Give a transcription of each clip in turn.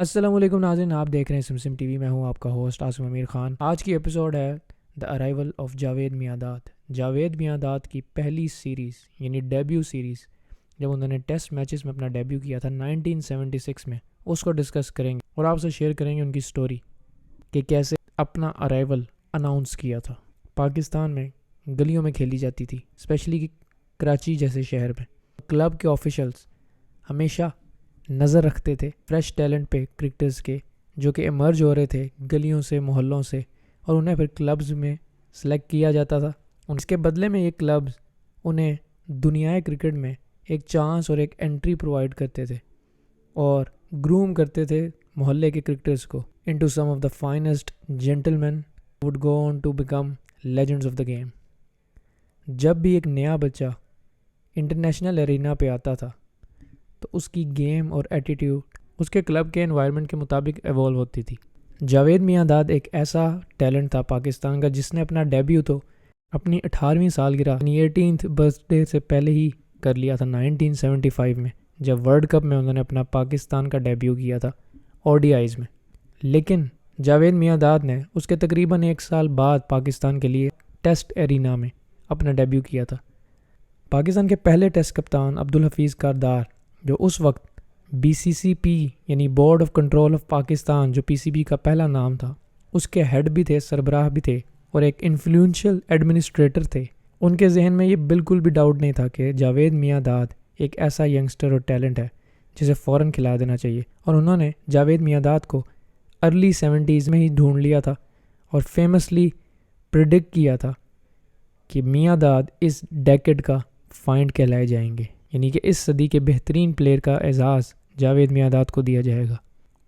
السلام علیکم ناظرین، آپ دیکھ رہے ہیں سمسم ٹی وی۔ میں ہوں آپ کا ہوسٹ عاصم امیر خان۔ آج کی ایپیسوڈ ہے دا ارائیول آف جاوید میاں داد کی پہلی سیریز یعنی ڈیبیو سیریز، جب انہوں نے ٹیسٹ میچز میں اپنا ڈیبیو کیا تھا 1976 میں، اس کو ڈسکس کریں گے اور آپ سے شیئر کریں گے ان کی سٹوری کہ کیسے اپنا ارائیول اناؤنس کیا تھا۔ پاکستان میں گلیوں میں کھیلی جاتی تھی، اسپیشلی کراچی جیسے شہر میں۔ کلب کے آفیشلز ہمیشہ نظر رکھتے تھے فریش ٹیلنٹ پہ، کرکٹرز کے جو کہ ایمرج ہو رہے تھے گلیوں سے، محلوں سے، اور انہیں پھر کلبز میں سلیکٹ کیا جاتا تھا۔ اس کے بدلے میں یہ کلبز انہیں دنیائے کرکٹ میں ایک چانس اور ایک انٹری پرووائڈ کرتے تھے اور گروم کرتے تھے محلے کے کرکٹرز کو into some of the finest gentlemen would go on to become legends of the game. جب بھی ایک نیا بچہ انٹرنیشنل ارینا پہ آتا تھا تو اس کی گیم اور ایٹیٹیوڈ اس کے کلب کے انوائرمنٹ کے مطابق ایوالو ہوتی تھی۔ جاوید میاں داد ایک ایسا ٹیلنٹ تھا پاکستان کا جس نے اپنا ڈیبیو تو اپنی 18ویں سالگرہ 18th برتھ ڈے سے پہلے ہی کر لیا تھا 1975 میں، جب ورلڈ کپ میں انہوں نے اپنا پاکستان کا ڈیبیو کیا تھا ODIs میں۔ لیکن جاوید میاں داد نے اس کے تقریباً 1 سال بعد پاکستان کے لیے ٹیسٹ ایرینا میں اپنا ڈیبیو کیا تھا۔ پاکستان کے پہلے ٹیسٹ کپتان عبدالحفیظ کاردار، جو اس وقت BCCP یعنی board of control of Pakistan, جو PCB کا پہلا نام تھا، اس کے ہیڈ بھی تھے، سربراہ بھی تھے اور ایک انفلوئنشل ایڈمنسٹریٹر تھے۔ ان کے ذہن میں یہ بالکل بھی ڈاؤٹ نہیں تھا کہ جاوید میاں داد ایک ایسا ینگسٹر اور ٹیلنٹ ہے جسے فوراً کھلا دینا چاہیے، اور انہوں نے جاوید میاں داد کو ارلی 70s میں ہی ڈھونڈ لیا تھا اور فیمسلی پریڈکٹ کیا تھا کہ میاں داد اس ڈیکیڈ کا فائنڈ کہلائے جائیں گے، یعنی کہ اس صدی کے بہترین پلیئر کا اعزاز جاوید میاں داد کو دیا جائے گا۔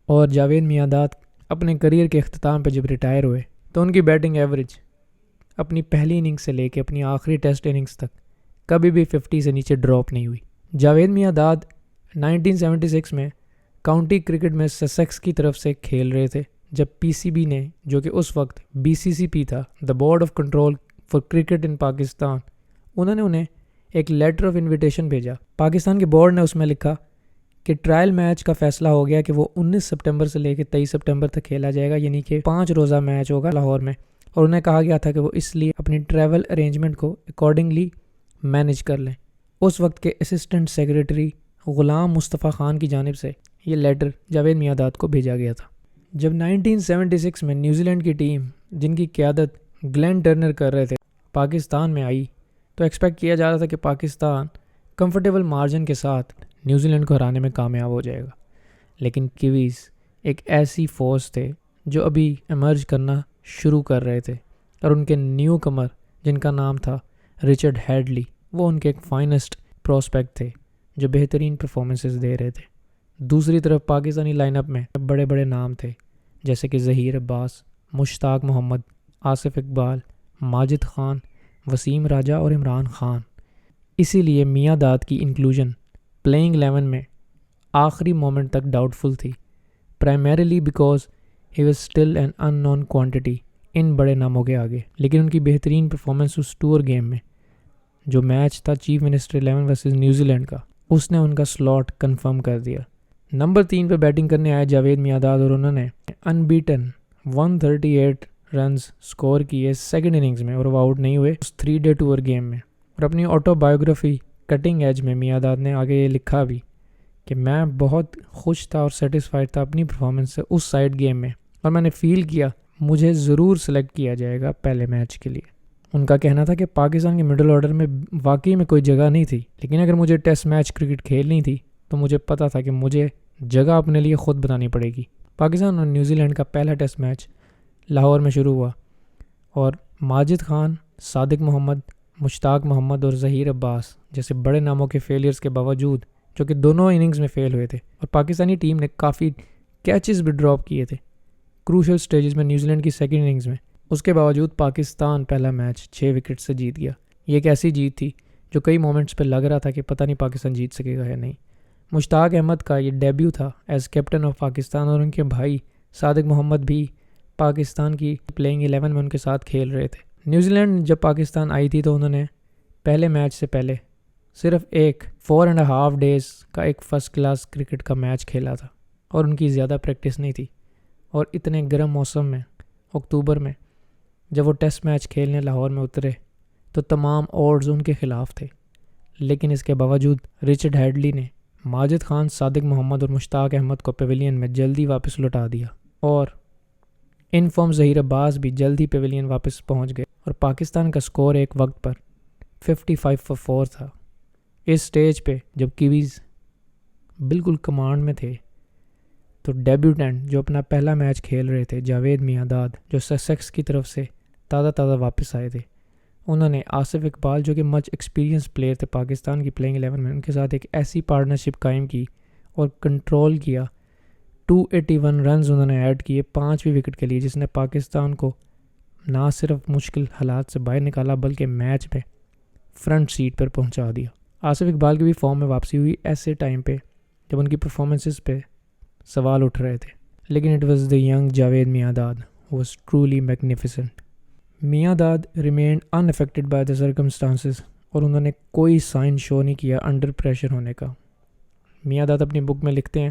اور جاوید میاں داد اپنے کریئر کے اختتام پہ جب ریٹائر ہوئے تو ان کی بیٹنگ ایوریج اپنی پہلی اننگز سے لے کے اپنی آخری ٹیسٹ اننگز تک کبھی بھی 50 سے نیچے ڈراپ نہیں ہوئی۔ جاوید میاں داد 1976 میں کاؤنٹی کرکٹ میں سسیکس کی طرف سے کھیل رہے تھے، جب PCB نے، جو کہ اس وقت BCCP تھا، the board of control for cricket in Pakistan, انہوں نے انہیں ایک لیٹر آف انویٹیشن بھیجا۔ پاکستان کے بورڈ نے اس میں لکھا کہ ٹرائل میچ کا فیصلہ ہو گیا کہ وہ 19 سپٹمبر سے لے کے 23 سپٹمبر تک کھیلا جائے گا، یعنی کہ 5 روزہ میچ ہوگا لاہور میں، اور انہیں کہا گیا تھا کہ وہ اس لیے اپنی ٹریول ارینجمنٹ کو اکارڈنگلی مینیج کر لیں۔ اس وقت کے اسسٹنٹ سیکریٹری غلام مصطفیٰ خان کی جانب سے یہ لیٹر جاوید میاں داد کو بھیجا گیا تھا۔ جب 1976 میں نیوزی لینڈ کی ٹیم، جن کی قیادت گلین ٹرنر کر رہے تھے، پاکستان میں آئی تو ایکسپیکٹ کیا جا رہا تھا کہ پاکستان کمفرٹیبل مارجن کے ساتھ نیوزی لینڈ کو ہرانے میں کامیاب ہو جائے گا، لیکن کیویز ایک ایسی فورس تھے جو ابھی ایمرج کرنا شروع کر رہے تھے، اور ان کے نیو کمر جن کا نام تھا رچرڈ ہیڈلی، وہ ان کے ایک فائنسٹ پروسپیکٹ تھے جو بہترین پرفارمنسز دے رہے تھے۔ دوسری طرف پاکستانی لائن اپ میں بڑے بڑے نام تھے جیسے کہ ظہیر عباس، مشتاق محمد، آصف اقبال، ماجد خان، وسیم راجہ اور عمران خان۔ اسی لیے میاں داد کی انکلوژن پلینگ 11 میں آخری مومنٹ تک ڈاؤٹ فل تھی، primarily because he was still an unknown quantity ان بڑے ناموں کے آگے۔ لیکن ان کی بہترین پرفارمنس اس ٹور گیم میں، جو میچ تھا chief minister 11 versus New Zealand کا، اس نے ان کا سلاٹ کنفرم کر دیا۔ نمبر 3 پہ بیٹنگ کرنے آئے جاوید میاں داد، اور انہوں نے انبیٹن 138 رنز سکور کیے سیکنڈ اننگز میں، اور وہ آؤٹ نہیں ہوئے اس 3 ڈے ٹور گیم میں۔ اور اپنی آٹو بایوگرافی کٹنگ ایج میں میاں داد نے آگے یہ لکھا بھی کہ میں بہت خوش تھا اور سیٹسفائڈ تھا اپنی پرفارمنس سے اس سائڈ گیم میں، اور میں نے فیل کیا مجھے ضرور سلیکٹ کیا جائے گا پہلے میچ کے لیے۔ ان کا کہنا تھا کہ پاکستان کے مڈل آرڈر میں واقعی میں کوئی جگہ نہیں تھی، لیکن اگر مجھے ٹیسٹ میچ کرکٹ کھیلنی تھی تو مجھے پتا تھا کہ مجھے جگہ اپنے لیے خود بنانی پڑے گی۔ پاکستان اور نیوزی لینڈ کا پہلا ٹیسٹ میچ لاہور میں شروع ہوا، اور ماجد خان، صادق محمد، مشتاق محمد اور ظہیر عباس جیسے بڑے ناموں کے فیلئرز کے باوجود، جو کہ دونوں اننگز میں فیل ہوئے تھے، اور پاکستانی ٹیم نے کافی کیچز بھی ڈراپ کیے تھے کروشل سٹیجز میں نیوزی لینڈ کی سیکنڈ اننگز میں، اس کے باوجود پاکستان پہلا میچ 6 وکٹ سے جیت گیا۔ یہ ایک ایسی جیت تھی جو کئی مومنٹس پہ لگ رہا تھا کہ پتہ نہیں پاکستان جیت سکے گا یا نہیں۔ مشتاق احمد کا یہ ڈیبیو تھا ایز کیپٹن آف پاکستان، اور ان کے بھائی صادق محمد بھی پاکستان کی پلینگ 11 میں ان کے ساتھ کھیل رہے تھے۔ نیوزی لینڈ جب پاکستان آئی تھی تو انہوں نے پہلے میچ سے پہلے صرف ایک 4.5 days کا ایک فرسٹ کلاس کرکٹ کا میچ کھیلا تھا، اور ان کی زیادہ پریکٹس نہیں تھی، اور اتنے گرم موسم میں اکتوبر میں جب وہ ٹیسٹ میچ کھیلنے لاہور میں اترے تو تمام اوڈز ان کے خلاف تھے، لیکن اس کے باوجود رچرڈ ہیڈلی نے ماجد خان، صادق محمد اور مشتاق احمد کو پیویلین میں جلدی واپس لوٹا دیا، اور ان فارم ظہیر عباس بھی جلدی پیویلین واپس پہنچ گئے، اور پاکستان کا سکور ایک وقت پر 55-4 تھا۔ اس سٹیج پہ جب کیویز بالکل کمانڈ میں تھے تو ڈیبیوٹنٹ جو اپنا پہلا میچ کھیل رہے تھے، جاوید میاں-داد، جو سسیکس کی طرف سے تازہ واپس آئے تھے، انہوں نے آصف اقبال جو کہ مچ ایکسپیرینس پلیئر تھے پاکستان کی پلینگ 11 میں، ان کے ساتھ ایک ایسی پارٹنرشپ قائم کی اور کنٹرول کیا۔ 281 رنز انہوں نے ایڈ کیے 5ویں وکٹ کے لیے، جس نے پاکستان کو نہ صرف مشکل حالات سے باہر نکالا بلکہ میچ میں فرنٹ سیٹ پر پہنچا دیا۔ آصف اقبال کی بھی فارم میں واپسی ہوئی ایسے ٹائم پہ جب ان کی پرفارمنسز پہ سوال اٹھ رہے تھے، لیکن it was the young Javed Miandad who was truly magnificent۔ Miandad remained unaffected by the circumstances, اور انہوں نے کوئی سائن شو نہیں کیا انڈر پریشر ہونے کا۔ میاں-داد اپنی بک میں لکھتے ہیں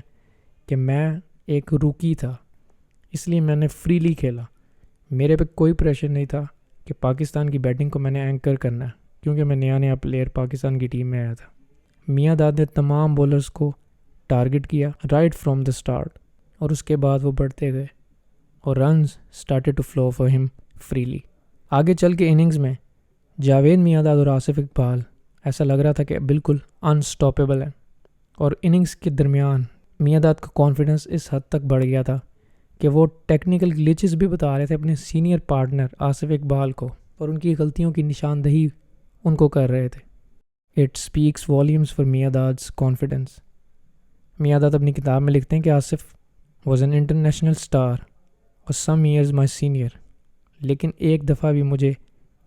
کہ میں ایک روکی تھا، اس لیے میں نے فریلی کھیلا، میرے پہ کوئی پریشر نہیں تھا کہ پاکستان کی بیٹنگ کو میں نے اینکر کرنا ہے، کیونکہ میں نیا پلیئر پاکستان کی ٹیم میں آیا تھا۔ میاں-داد نے تمام بولرز کو ٹارگٹ کیا رائٹ فرام دا سٹارٹ، اور اس کے بعد وہ بڑھتے گئے اور runs started to flow for him freely. آگے چل کے اننگز میں جاوید میاں-داد اور آصف اقبال ایسا لگ رہا تھا کہ بالکل انسٹاپیبل ہیں، اور اننگز کے درمیان میاں-داد کا کانفیڈنس اس حد تک بڑھ گیا تھا کہ وہ ٹیکنیکل گلیچز بھی بتا رہے تھے اپنے سینئر پارٹنر آصف اقبال کو، اور ان کی غلطیوں کی نشاندہی ان کو کر رہے تھے۔ It speaks volumes for Miandad's confidence. Miandad اپنی کتاب میں لکھتے ہیں کہ Asif was an international star اور سم ایئرز مائی سینئر، لیکن ایک دفعہ بھی مجھے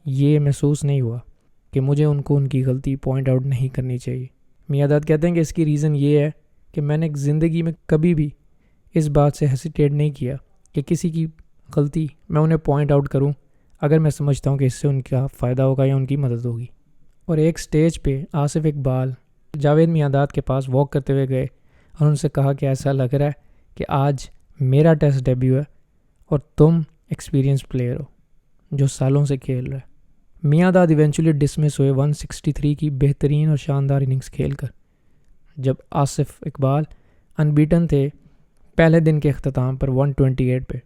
یہ محسوس نہیں ہوا کہ مجھے ان کو ان کی غلطی پوائنٹ آؤٹ نہیں کرنی چاہیے۔ میاں-داد کہتے ہیں کہ اس کی ریزن یہ ہے کہ میں نے زندگی میں کبھی بھی اس بات سے ہیسیٹیٹ نہیں کیا کہ کسی کی غلطی میں انہیں پوائنٹ آؤٹ کروں اگر میں سمجھتا ہوں کہ اس سے ان کا فائدہ ہوگا یا ان کی مدد ہوگی۔ اور ایک سٹیج پہ آصف اقبال جاوید میاں-داد کے پاس واک کرتے ہوئے گئے اور ان سے کہا کہ ایسا لگ رہا ہے کہ آج میرا ٹیسٹ ڈیبیو ہے اور تم ایکسپیرینس پلیئر ہو جو سالوں سے کھیل رہا ہے۔ میاں-داد ایونچولی ڈسمس ہوئے 163 کی بہترین اور شاندار اننگز کھیل کر، جب آصف اقبال انبیٹن تھے پہلے دن کے اختتام پر 128 پہ۔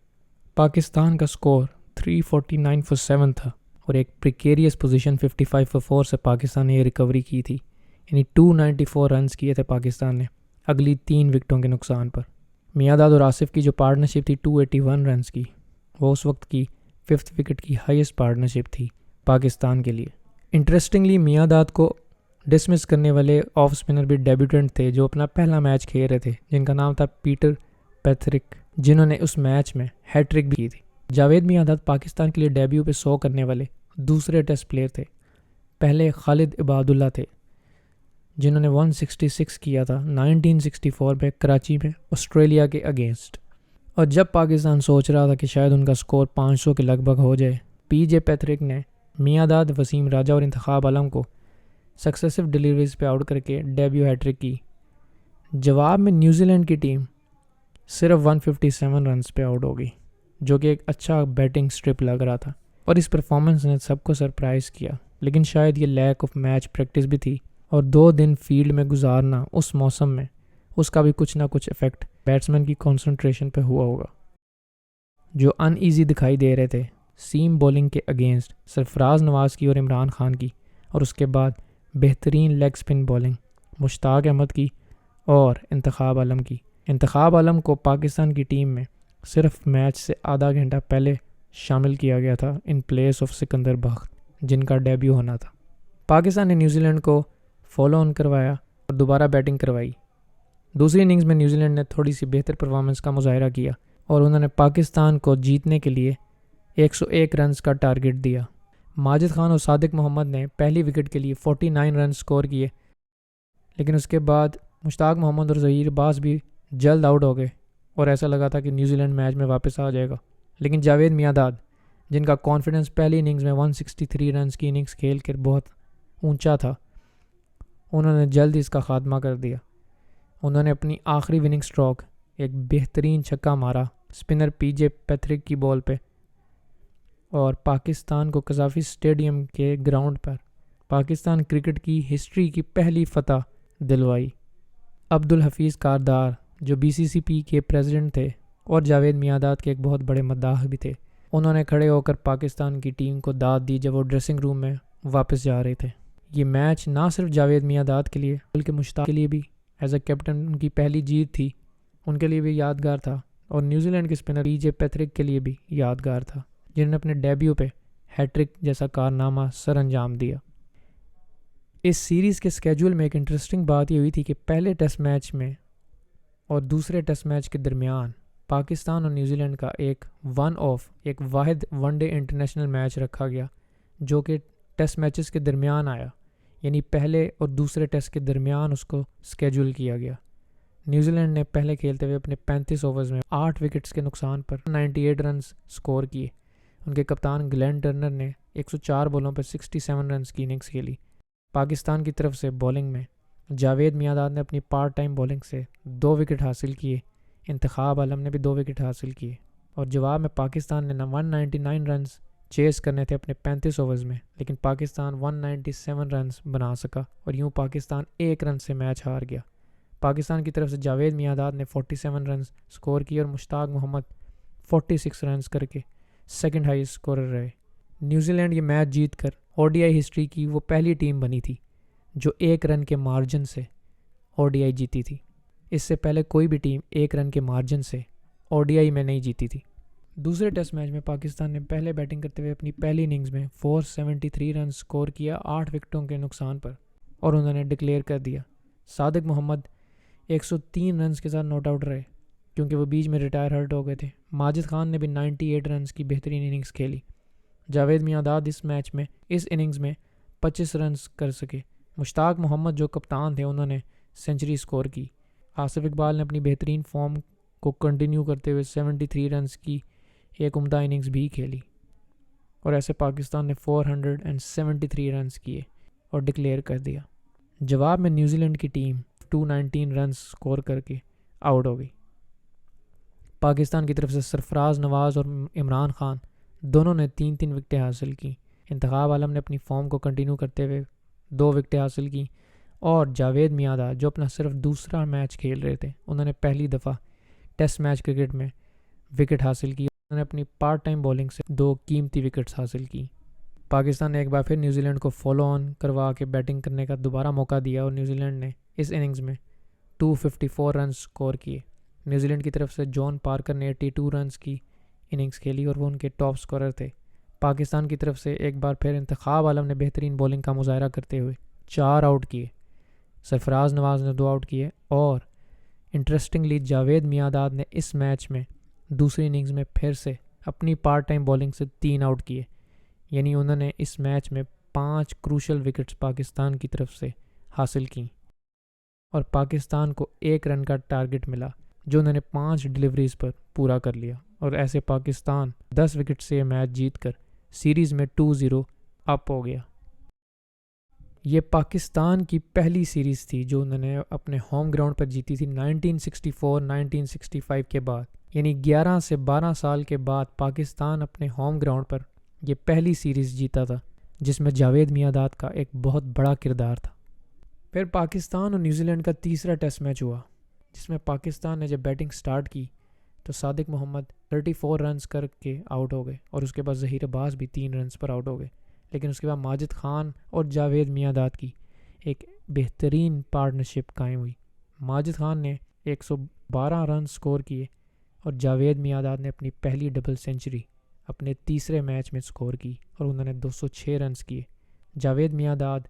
پاکستان کا سکور 349 فار 7 تھا، اور ایک پریکیریس پوزیشن 55 فار 4 سے پاکستان نے یہ ریکوری کی تھی، یعنی 294 رنز کیے تھے پاکستان نے اگلی 3 وکٹوں کے نقصان پر۔ میاں-داد اور آصف کی جو پارٹنرشپ تھی 281 رنز کی، وہ اس وقت کی 5th وکٹ کی ہائیسٹ پارٹنرشپ تھی پاکستان کے لیے۔ انٹرسٹنگلی میاں-داد کو ڈسمس کرنے والے آف اسپنر بھی ڈیبیوٹنٹ تھے جو اپنا پہلا میچ کھیل رہے تھے، جن کا نام تھا پیٹر پیتھرک، جنہوں نے اس میچ میں ہیٹ ٹرک بھی کی تھی۔ جاوید میاں-داد پاکستان کے لیے ڈیبیو پہ 100 کرنے والے دوسرے ٹیسٹ پلیئر تھے۔ پہلے خالد عباداللہ تھے جنہوں نے 166 کیا تھا 1964 میں کراچی میں آسٹریلیا کے اگینسٹ، اور جب پاکستان سوچ رہا تھا کہ شاید ان کا سکور 500 کے لگ بھگ ہو جائے، پی جے پیتھرک نے میاں-داد، وسیم راجہ اور انتخاب عالم کو سکسیسو ڈیلیوریز پہ آؤٹ کر کے ڈیبیو ہیٹ ٹرک کی۔ جواب میں نیوزی لینڈ کی ٹیم صرف 157 رنز پہ آؤٹ ہو گئی، جو کہ ایک اچھا بیٹنگ سٹرپ لگ رہا تھا، اور اس پرفارمنس نے سب کو سرپرائز کیا، لیکن شاید یہ لیک آف میچ پریکٹس بھی تھی، اور 2 دن فیلڈ میں گزارنا اس موسم میں، اس کا بھی کچھ نہ کچھ افیکٹ بیٹسمین کی کنسنٹریشن پہ ہوا ہوگا، جو ان ایزی دکھائی دے رہے تھے سیم بولنگ کے اگینسٹ سرفراز نواز کی اور عمران خان کی، اور اس کے بعد بہترین لیگ سپن بولنگ مشتاق احمد کی اور انتخاب عالم کی۔ انتخاب عالم کو پاکستان کی ٹیم میں صرف میچ سے آدھا گھنٹہ پہلے شامل کیا گیا تھا ان پلیس آف سکندر بخت، جن کا ڈیبیو ہونا تھا۔ پاکستان نے نیوزی لینڈ کو فالو آن کروایا اور دوبارہ بیٹنگ کروائی۔ دوسری اننگز میں نیوزی لینڈ نے تھوڑی سی بہتر پرفارمنس کا مظاہرہ کیا، اور انہوں نے پاکستان کو جیتنے کے لیے 101 رنز کا ٹارگٹ دیا۔ ماجد خان اور صادق محمد نے پہلی وکٹ کے لیے 49 رنز سکور کیے، لیکن اس کے بعد مشتاق محمد اور ظہیر عباس بھی جلد آؤٹ ہو گئے، اور ایسا لگا تھا کہ نیوزی لینڈ میچ میں واپس آ جائے گا، لیکن جاوید میاں-داد، جن کا کانفیڈنس پہلی اننگز میں 163 رنز کی اننگز کھیل کر بہت اونچا تھا، انہوں نے جلد اس کا خاتمہ کر دیا۔ انہوں نے اپنی آخری وننگ سٹروک ایک بہترین چھکا مارا اسپنر پی جے پیتھرک کی بال پہ، اور پاکستان کو قذافی اسٹیڈیم کے گراؤنڈ پر پاکستان کرکٹ کی ہسٹری کی پہلی فتح دلوائی۔ عبدالحفیظ کاردار جو بی سی سی پی کے پریزیڈنٹ تھے اور جاوید میانداد کے ایک بہت بڑے مداح بھی تھے، انہوں نے کھڑے ہو کر پاکستان کی ٹیم کو داد دی جب وہ ڈریسنگ روم میں واپس جا رہے تھے۔ یہ میچ نہ صرف جاوید میانداد کے لیے بلکہ مشتاق کے لیے بھی ایز اے کیپٹن ان کی پہلی جیت تھی، ان کے لیے بھی یادگار تھا، اور نیوزی لینڈ کے اسپنر پی جے پیتھرک کے لیے بھی یادگار تھا، جنہوں نے اپنے ڈیبیو پہ ہیٹرک جیسا کارنامہ سر انجام دیا۔ اس سیریز کے سکیجول میں ایک انٹرسٹنگ بات یہ ہوئی تھی کہ پہلے ٹیسٹ میچ میں اور دوسرے ٹیسٹ میچ کے درمیان پاکستان اور نیوزی لینڈ کا ایک واحد ون ڈے انٹرنیشنل میچ رکھا گیا جو کہ ٹیسٹ میچز کے درمیان آیا، یعنی پہلے اور دوسرے ٹیسٹ کے درمیان اس کو سکیجول کیا گیا۔ نیوزی لینڈ نے پہلے کھیلتے ہوئے اپنے 35 اوورز میں 8 وکٹس کے نقصان پر 98 رنز سکور کیے۔ ان کے کپتان گلین ٹرنر نے 104 بالوں پر 67 رنز کی اننگز کھیلی۔ پاکستان کی طرف سے بولنگ میں جاوید میانداد نے اپنی پارٹ ٹائم بولنگ سے 2 وکٹ حاصل کیے، انتخاب عالم نے بھی 2 وکٹ حاصل کیے، اور جواب میں پاکستان نے 199 رنز چیز کرنے تھے اپنے 35 اوورز میں، لیکن پاکستان 197 رنز بنا سکا، اور یوں پاکستان 1 رن سے میچ ہار گیا۔ پاکستان کی طرف سے جاوید میانداد نے 47 رنز سکور کیے اور مشتاق محمد 46 رنز کر کے سیکنڈ ہائیسٹ سکورر رہے۔ نیوزی لینڈ یہ میچ جیت کر او ڈی آئی ہسٹری کی وہ پہلی ٹیم بنی تھی جو 1 رن کے مارجن سے او ڈی آئی جیتی تھی۔ اس سے پہلے کوئی بھی ٹیم 1 رن کے مارجن سے او ڈی آئی میں نہیں جیتی تھی۔ دوسرے ٹیسٹ میچ میں پاکستان نے پہلے بیٹنگ کرتے ہوئے اپنی پہلی اننگز میں 473 رنز سکور کیا 8 وکٹوں کے نقصان پر، اور انہوں نے ڈکلیئر کر دیا۔ صادق محمد 103 رنز کے ساتھ ناٹ آؤٹ رہے کیونکہ وہ بیچ میں ریٹائر ہرٹ ہو گئے تھے۔ ماجد خان نے بھی 98 رنز کی بہترین اننگز کھیلی۔ جاوید میانداد اس اننگز میں 25 رنز کر سکے۔ مشتاق محمد جو کپتان تھے انہوں نے سنچری سکور کی۔ آصف اقبال نے اپنی بہترین فارم کو کنٹینیو کرتے ہوئے 73 رنز کی ایک عمدہ اننگز بھی کھیلی، اور ایسے پاکستان نے 473 رنز کیے اور ڈکلیئر کر دیا۔ جواب میں نیوزی لینڈ کی ٹیم 219 رنز سکور کر کے آؤٹ ہو گئی۔ پاکستان کی طرف سے سرفراز نواز اور عمران خان دونوں نے 3 وکٹیں حاصل کی۔ انتخاب عالم نے اپنی فارم کو کنٹینیو کرتے ہوئے 2 وکٹیں حاصل کی، اور جاوید میانداد جو اپنا صرف دوسرا میچ کھیل رہے تھے انہوں نے پہلی دفعہ ٹیسٹ میچ کرکٹ میں وکٹ حاصل کی۔ انہوں نے اپنی پارٹ ٹائم بولنگ سے 2 قیمتی وکٹس حاصل کی۔ پاکستان نے ایک بار پھر نیوزی لینڈ کو فالو آن کروا کے بیٹنگ کرنے کا دوبارہ موقع دیا، اور نیوزی لینڈ نے اس اننگز میں 254 رنز سکور کیے۔ نیوزی لینڈ کی طرف سے جان پارکر نے 82 رنز کی اننگز کھیلی اور وہ ان کے ٹاپ سکورر تھے۔ پاکستان کی طرف سے ایک بار پھر انتخاب عالم نے بہترین بولنگ کا مظاہرہ کرتے ہوئے 4 آؤٹ کیے، سرفراز نواز نے 2 آؤٹ کیے، اور انٹرسٹنگلی جاوید میانداد نے اس میچ میں دوسری اننگز میں پھر سے اپنی پارٹ ٹائم بولنگ سے 3 آؤٹ کیے، یعنی انہوں نے اس میچ میں 5 کروشل وکٹس پاکستان کی طرف سے حاصل کیں، اور پاکستان کو 1 رن کا ٹارگٹ ملا جو انہوں نے 5 ڈیلیوریز پر پورا کر لیا، اور ایسے پاکستان 10 وکٹ سے میچ جیت کر سیریز میں 2-0 اپ ہو گیا۔ یہ پاکستان کی پہلی سیریز تھی جو انہوں نے اپنے ہوم گراؤنڈ پر جیتی تھی 1964-1965 کے بعد، یعنی 11 سے 12 سال کے بعد پاکستان اپنے ہوم گراؤنڈ پر یہ پہلی سیریز جیتا تھا جس میں جاوید میانداد کا ایک بہت بڑا کردار تھا۔ پھر پاکستان اور نیوزی لینڈ کا تیسرا ٹیسٹ میچ ہوا جس میں پاکستان نے جب بیٹنگ سٹارٹ کی تو صادق محمد 34 رنز کر کے آؤٹ ہو گئے، اور اس کے بعد ظہیر عباس بھی 3 رنز پر آؤٹ ہو گئے، لیکن اس کے بعد ماجد خان اور جاوید میانداد کی ایک بہترین پارٹنرشپ قائم ہوئی۔ ماجد خان نے 112 رنز سکور کیے اور جاوید میانداد نے اپنی پہلی ڈبل سینچری اپنے تیسرے میچ میں سکور کی اور انہوں نے 206 رنز کیے۔ جاوید میانداد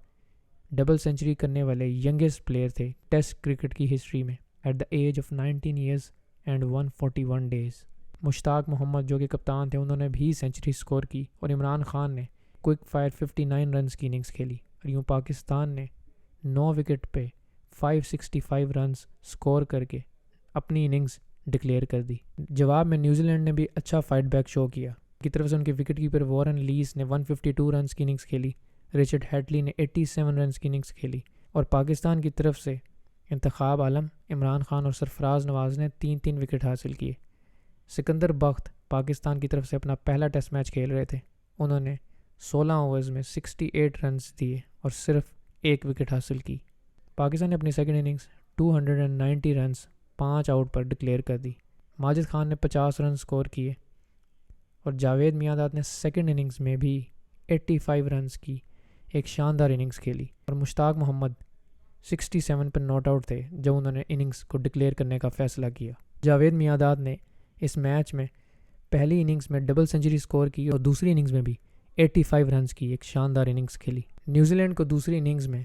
ڈبل سینچری کرنے والے ینگسٹ پلیئر تھے ٹیسٹ کرکٹ کی ہسٹری میں at the age of 19 years and 141 days. Mushtaq Mohammad جو کہ کپتان تھے انہوں نے بھی سینچری سکور کی، اور عمران خان نے کوئک فائر 59 رنز کی اننگز کھیلی، اور یوں پاکستان نے 9 وکٹ پہ 565 رنز سکور کر کے اپنی اننگز ڈکلیئر کر دی۔ جواب میں نیوزی لینڈ نے بھی اچھا فائٹ بیک شو کیا۔ کی طرف سے ان کے وکٹ کیپر وارن لیس نے 152 رنز کی اننگز کھیلی، رچرڈ ہیٹلی نے 87 رنز کی اننگز کھیلی، اور پاکستان کی طرف سے انتخاب عالم عمران خان اور سرفراز نواز نے 3 وکٹ حاصل کیے۔ سکندر بخت پاکستان کی طرف سے اپنا پہلا ٹیسٹ میچ کھیل رہے تھے۔ انہوں نے 16 اوورز میں 68 رنز دیے اور صرف 1 وکٹ حاصل کی۔ پاکستان نے اپنی سیکنڈ اننگز 290 رنز 5 آؤٹ پر ڈکلیئر کر دی۔ ماجد خان نے 50 رن سکور کیے اور جاوید میانداد نے سیکنڈ اننگز میں بھی 85 رنز کی ایک شاندار اننگز کھیلی، اور مشتاق محمد 67 پر ناٹ آؤٹ تھے جب انہوں نے اننگز کو ڈکلیئر کرنے کا فیصلہ کیا۔ جاوید میانداد نے اس میچ میں پہلی اننگز میں ڈبل سنچری سکور کی اور دوسری اننگز میں بھی 85 رنز کی ایک شاندار اننگز کھیلی۔ نیوزی لینڈ کو دوسری اننگز میں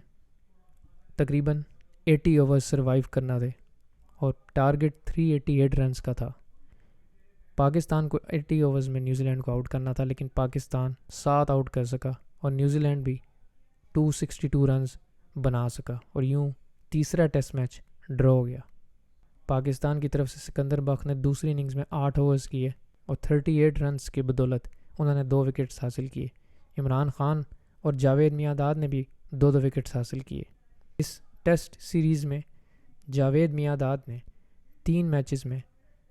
تقریباً 80 اوورز سروائیو کرنا تھے اور ٹارگٹ 388 رنز کا تھا۔ پاکستان کو 80 اوورز میں نیوزی لینڈ کو آؤٹ کرنا تھا، لیکن پاکستان 7 آؤٹ کر سکا اور نیوزی لینڈ بھی 262 رنز بنا سکا، اور یوں تیسرا ٹیسٹ میچ ڈرا ہو گیا۔ پاکستان کی طرف سے سکندر بخت نے دوسری اننگز میں 8 اوورز کیے اور 38 رنز کی بدولت انہوں نے 2 وکٹس حاصل کیے۔ عمران خان اور جاوید میانداد نے بھی 2 وکٹس حاصل کیے۔ اس ٹیسٹ سیریز میں جاوید میانداد نے 3 میچز میں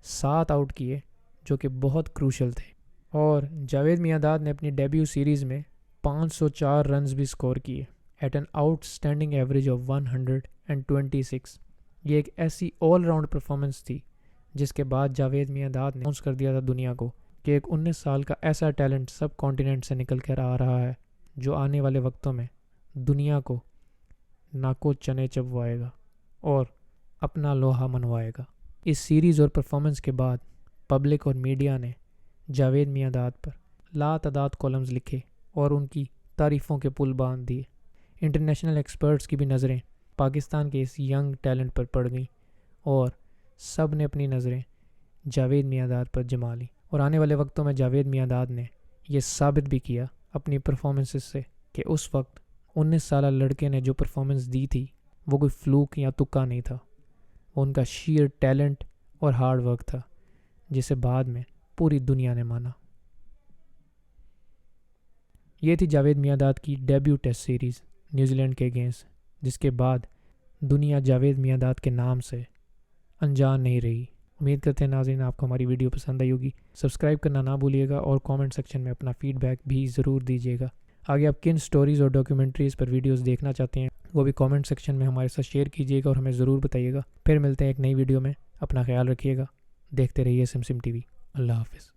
7 آؤٹ کیے جو کہ بہت کروشل تھے، اور جاوید میانداد نے اپنی ڈیبیو سیریز میں 504 رنز بھی سکور کیے at an outstanding average of 126۔ یہ ایک ایسی آل راؤنڈ پرفارمنس تھی جس کے بعد جاوید میانداد نے اناؤنس کر دیا تھا دنیا کو کہ ایک 19 سال کا ایسا ٹیلنٹ سب کانٹیننٹ سے نکل کر آ رہا ہے جو آنے والے وقتوں میں دنیا کو ناکو چنے چبوائے گا اور اپنا لوہا منوائے گا۔ اس سیریز اور پرفارمنس کے بعد پبلک اور میڈیا نے جاوید میانداد پر لاتعداد کالمز لکھے اور ان کی تعریفوں کے پل باندھ دیے۔ انٹرنیشنل ایکسپرٹس کی بھی نظریں پاکستان کے اس ینگ ٹیلنٹ پر پڑ گئیں اور سب نے اپنی نظریں جاوید میانداد پر جما لیں، اور آنے والے وقتوں میں جاوید میانداد نے یہ ثابت بھی کیا اپنی پرفارمنسز سے کہ اس وقت 19 سالہ لڑکے نے جو پرفارمنس دی تھی وہ کوئی فلوک یا تکا نہیں تھا، وہ ان کا شیئر ٹیلنٹ اور ہارڈ ورک تھا جسے بعد میں پوری دنیا نے مانا۔ یہ تھی جاوید میانداد کی debut test series New Zealand کے اگینسٹ، جس کے بعد دنیا جاوید میانداد کے نام سے انجان نہیں رہی۔ امید کرتے ہیں ناظرین آپ کو ہماری ویڈیو پسند آئی ہوگی۔ سبسکرائب کرنا نہ بھولیے گا اور کامنٹ سیکشن میں اپنا فیڈ بیک بھی ضرور دیجیے گا۔ آگے آپ کن سٹوریز اور ڈاکیومنٹریز پر ویڈیوز دیکھنا چاہتے ہیں وہ بھی کامنٹ سیکشن میں ہمارے ساتھ شیئر کیجیے گا اور ہمیں ضرور بتائیے گا۔ پھر ملتے ہیں ایک نئی ویڈیو میں، اپنا خیال رکھیے گا، دیکھتے رہیے سمسم ٹی وی۔ اللہ حافظ۔